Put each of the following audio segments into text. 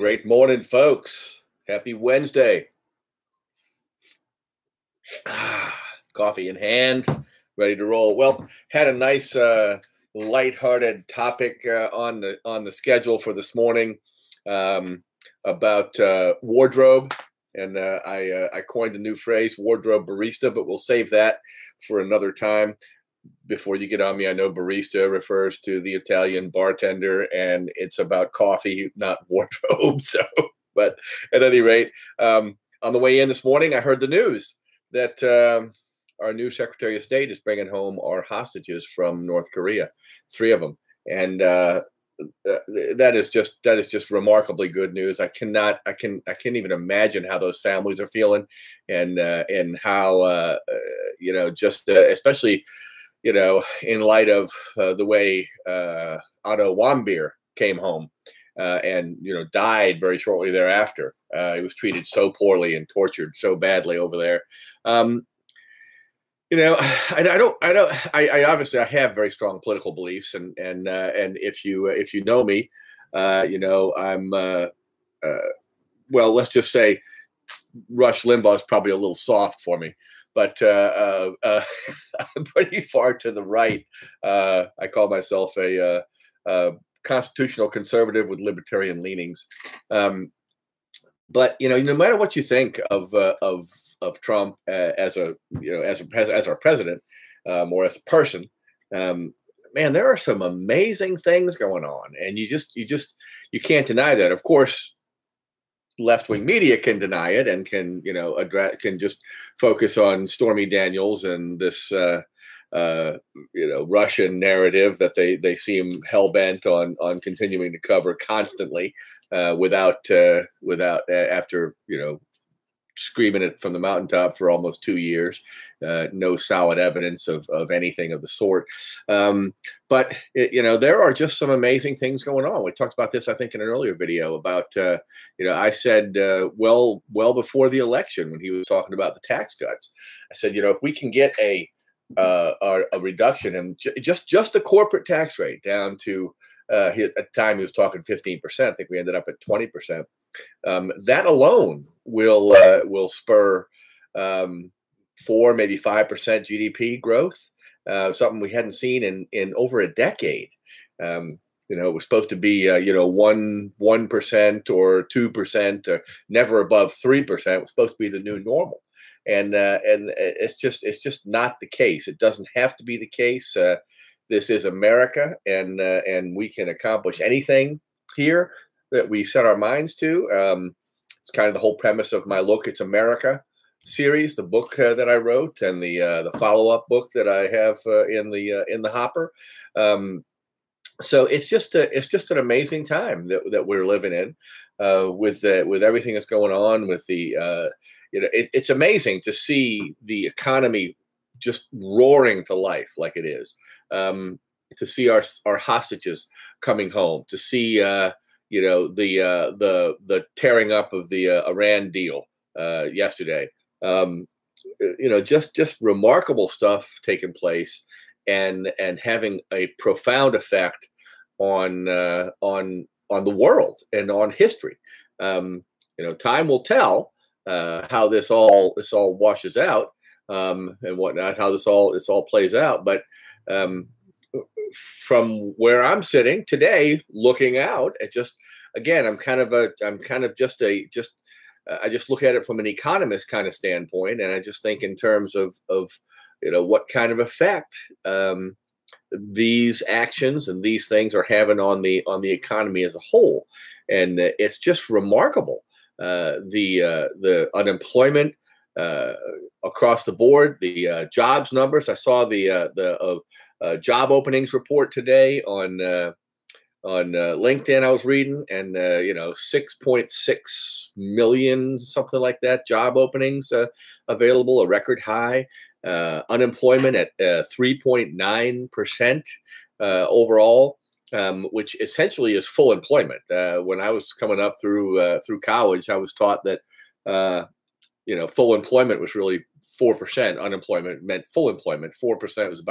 Great morning, folks. Happy Wednesday. Coffee in hand, ready to roll. Well, had a nice lighthearted topic on the schedule for this morning about wardrobe, and I coined a new phrase, wardrobe barista, but we'll save that for another time. Before you get on me, I know barista refers to the Italian bartender, and it's about coffee, not wardrobe. So, but at any rate, on the way in this morning, I heard the news that our new Secretary of State is bringing home our hostages from North Korea, 3 of them, and that is just remarkably good news. I can't even imagine how those families are feeling, and how especially, in light of the way Otto Warmbier came home and died very shortly thereafter. He was treated so poorly and tortured so badly over there. I obviously I have very strong political beliefs, and if you know me, I'm well, let's just say Rush Limbaugh is probably a little soft for me. But I'm pretty far to the right. I call myself a constitutional conservative with libertarian leanings. But no matter what you think of Trump as our president, or as a person, man, there are some amazing things going on, and you can't deny that. Of course, left-wing media can deny it and can just focus on Stormy Daniels and this Russian narrative that they seem hell-bent on continuing to cover constantly after screaming it from the mountaintop for almost 2 years. No solid evidence of anything of the sort. But there are just some amazing things going on. We talked about this, I think, in an earlier video about, I said, well before the election, when he was talking about the tax cuts, I said, if we can get a reduction in just the corporate tax rate down to, at the time he was talking 15%. I think we ended up at 20%. That alone will spur 4, maybe 5% GDP growth, something we hadn't seen in over a decade. It was supposed to be 1% or 2%, never above 3%. It was supposed to be the new normal, and it's just not the case. It doesn't have to be the case. This is America, and we can accomplish anything here that we set our minds to. It's kind of the whole premise of my Look, It's America series, the book that I wrote, and the follow-up book that I have in the hopper. So it's just an amazing time that we're living in, with everything that's going on with the it's amazing to see the economy just roaring to life like it is. To see our hostages coming home, to see the tearing up of the Iran deal yesterday. Just remarkable stuff taking place, and having a profound effect on the world and on history. Time will tell how this all washes out, and whatnot, how this all plays out. But from where I'm sitting today, looking out at I just look at it from an economist kind of standpoint, and I just think in terms of what kind of effect these actions and these things are having on the economy as a whole. And it's just remarkable, the unemployment across the board, the jobs numbers. I saw the job openings report today on LinkedIn. I was reading, and 6.6 million, something like that, job openings available, a record high. Unemployment at 3.9% overall, which essentially is full employment. When I was coming up through college, I was taught that full employment was really 4%. Unemployment meant full employment. 4% was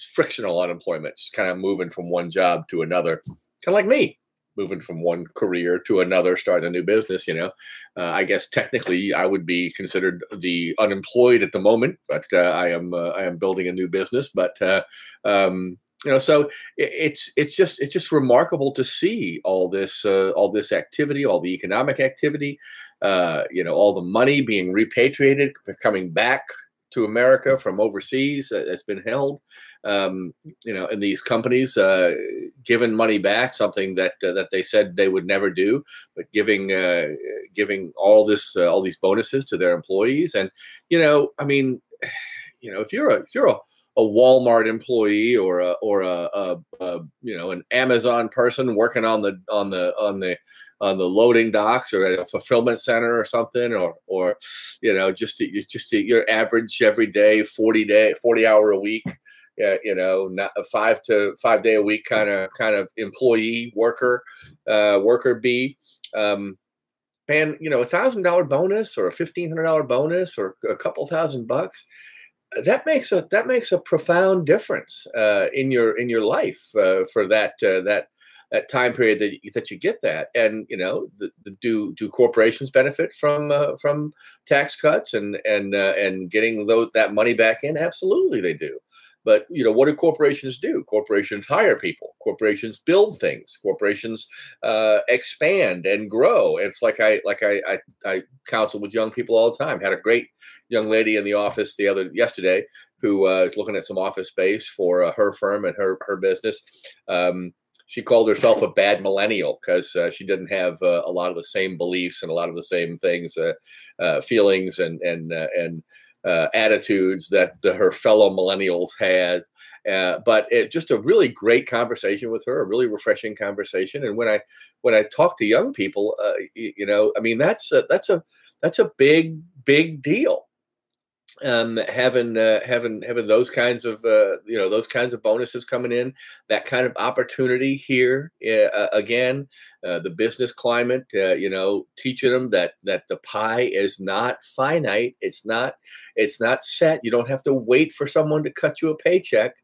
frictional unemployment, just kind of moving from one job to another, kind of like me. moving from one career to another, starting a new business. I guess technically I would be considered the unemployed at the moment, but I am building a new business. But so it's just remarkable to see all this activity, all the economic activity, all the money being repatriated, coming back to America from overseas that's been held, and these companies giving money back, something that they said they would never do, but giving all these bonuses to their employees. And if you're a Walmart employee or an Amazon person working on the loading docks or at a fulfillment center or something, or just your average everyday 40-hour a week, not a 5 day a week kind of employee worker bee. Man, $1,000 bonus or a $1,500 bonus or a couple $1,000, that makes a profound difference in your life for that time period that you get that. And do corporations benefit from tax cuts and getting that money back in? Absolutely, they do. But what do corporations do? Corporations hire people. Corporations build things. Corporations expand and grow. It's like I counsel with young people all the time. Had a great young lady in the office yesterday who is looking at some office space for her firm and her business. She called herself a bad millennial because she didn't have a lot of the same beliefs and a lot of the same things, feelings and attitudes that her fellow millennials had. But just a really great conversation with her, a really refreshing conversation. And when I talk to young people, that's a big deal. Having those kinds of bonuses coming in, that kind of opportunity here again, the business climate, teaching them that the pie is not finite. It's not set. You don't have to wait for someone to cut you a paycheck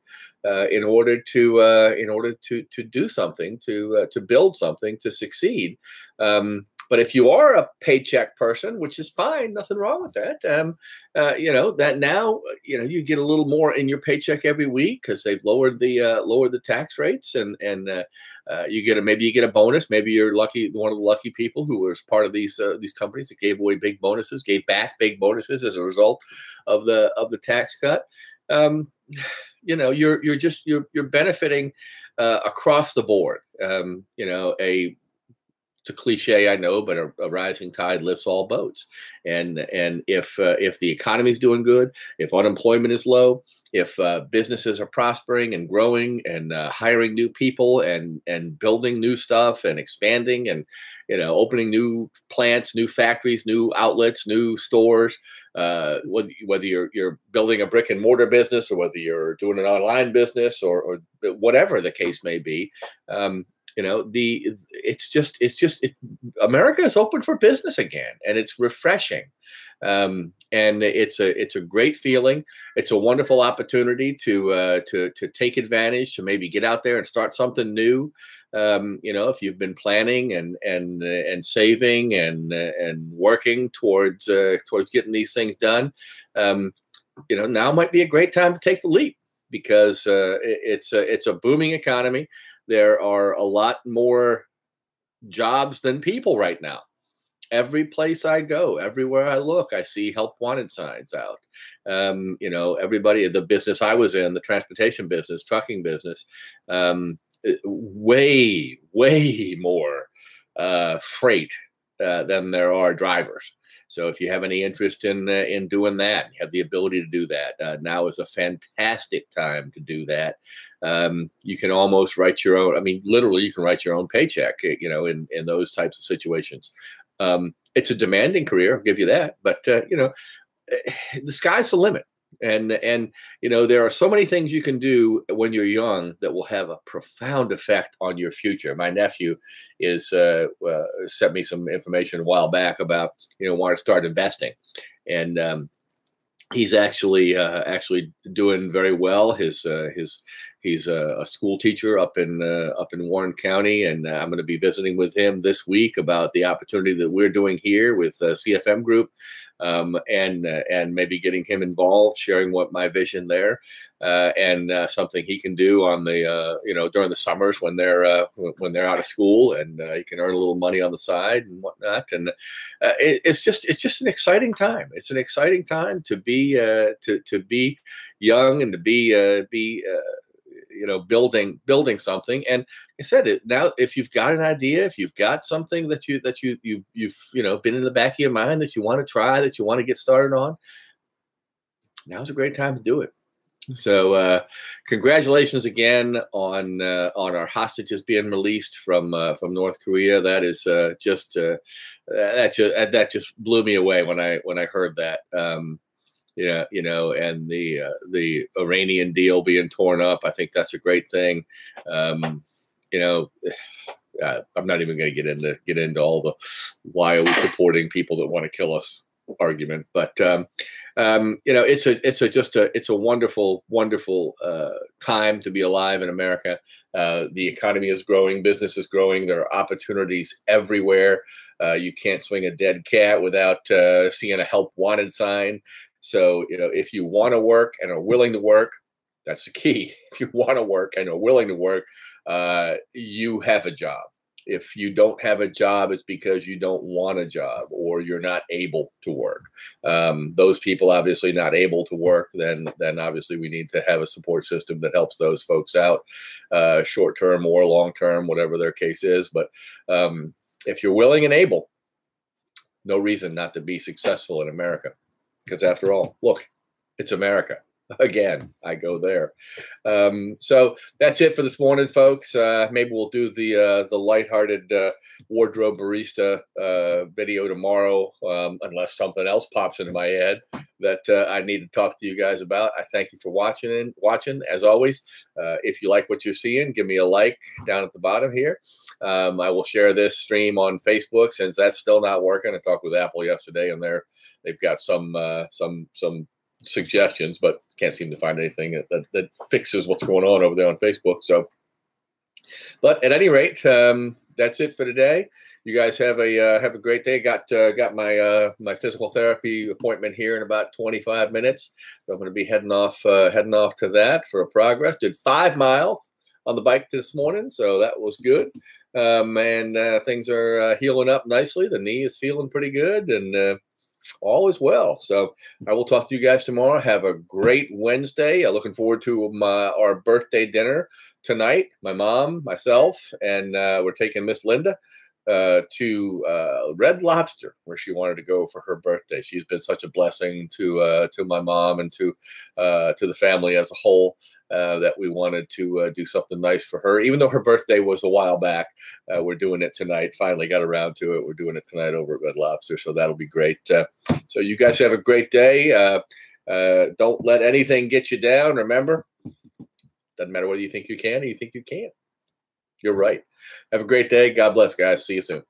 in order to do something, to build something, to succeed. But if you are a paycheck person, which is fine, nothing wrong with that, that now, you get a little more in your paycheck every week because they've lowered the tax rates, and maybe you get a bonus. Maybe you're one of the lucky people who was part of these companies that gave away big bonuses, gave back big bonuses as a result of the tax cut. You're benefiting across the board. It's a cliche, I know, but a rising tide lifts all boats. And if the economy is doing good, if unemployment is low, if businesses are prospering and growing and hiring new people and building new stuff and expanding and opening new plants, new factories, new outlets, new stores, whether you're building a brick and mortar business or whether you're doing an online business or whatever the case may be. America is open for business again, and it's refreshing. And it's a great feeling. It's a wonderful opportunity to take advantage, to maybe get out there and start something new. If you've been planning and saving and working towards getting these things done, now might be a great time to take the leap because it's a booming economy. There are a lot more jobs than people right now. Every place I go, everywhere I look, I see help wanted signs out. Everybody, the business I was in, the transportation business, trucking business, way more freight than there are drivers. So if you have any interest in doing that, you have the ability to do that. Now is a fantastic time to do that. You can almost write your own. I mean, literally, you can write your own paycheck. In those types of situations. It's a demanding career, I'll give you that. But the sky's the limit. And there are so many things you can do when you're young that will have a profound effect on your future. My nephew sent me some information a while back about wanting to start investing, and he's actually doing very well. He's a school teacher up in Warren County, and I'm going to be visiting with him this week about the opportunity that we're doing here with CFM Group, and maybe getting him involved, sharing what my vision there, and something he can do on the during the summers when they're out of school, and he can earn a little money on the side and whatnot. And it's just an exciting time. It's an exciting time to be young and to be building something. And I said it now, if you've got an idea, if you've got something that you've been in the back of your mind that you want to try, that you want to get started on, now's a great time to do it. So congratulations again on our hostages being released from North Korea. That is that just blew me away when I heard that. And the Iranian deal being torn up. I think that's a great thing. I'm not even going to get into all the why are we supporting people that want to kill us argument, but it's a wonderful time to be alive in America. The economy is growing, business is growing. There are opportunities everywhere. You can't swing a dead cat without seeing a help wanted sign. So, if you want to work and are willing to work, that's the key. If you want to work and are willing to work, you have a job. If you don't have a job, it's because you don't want a job or you're not able to work. Those people obviously not able to work, then obviously we need to have a support system that helps those folks out, short term or long term, whatever their case is. But if you're willing and able, no reason not to be successful in America. Because after all, look, it's America. Again, I go there. So that's it for this morning, folks. Maybe we'll do the lighthearted wardrobe barista video tomorrow, unless something else pops into my head that I need to talk to you guys about. I thank you for watching. As always, if you like what you're seeing, give me a like down at the bottom here. I will share this stream on Facebook since that's still not working. I talked with Apple yesterday, and they've got some suggestions, but can't seem to find anything that fixes what's going on over there on Facebook. So, but at any rate, that's it for today. You guys have a great day. Got my physical therapy appointment here in about 25 minutes. So I'm going to be heading off to that for a progress. Did 5 miles on the bike this morning, so that was good. And things are healing up nicely. The knee is feeling pretty good, and all is well. So I will talk to you guys tomorrow. Have a great Wednesday. Looking forward to our birthday dinner tonight. My mom, myself, and we're taking Miss Linda to Red Lobster, where she wanted to go for her birthday. She's been such a blessing to my mom and to the family as a whole. That we wanted to do something nice for her, even though her birthday was a while back. We're doing it tonight. Finally got around to it. We're doing it tonight over at Red Lobster, so that'll be great. So you guys have a great day. Don't let anything get you down. Remember, doesn't matter whether you think you can or you think you can't. You're right. Have a great day. God bless, guys. See you soon.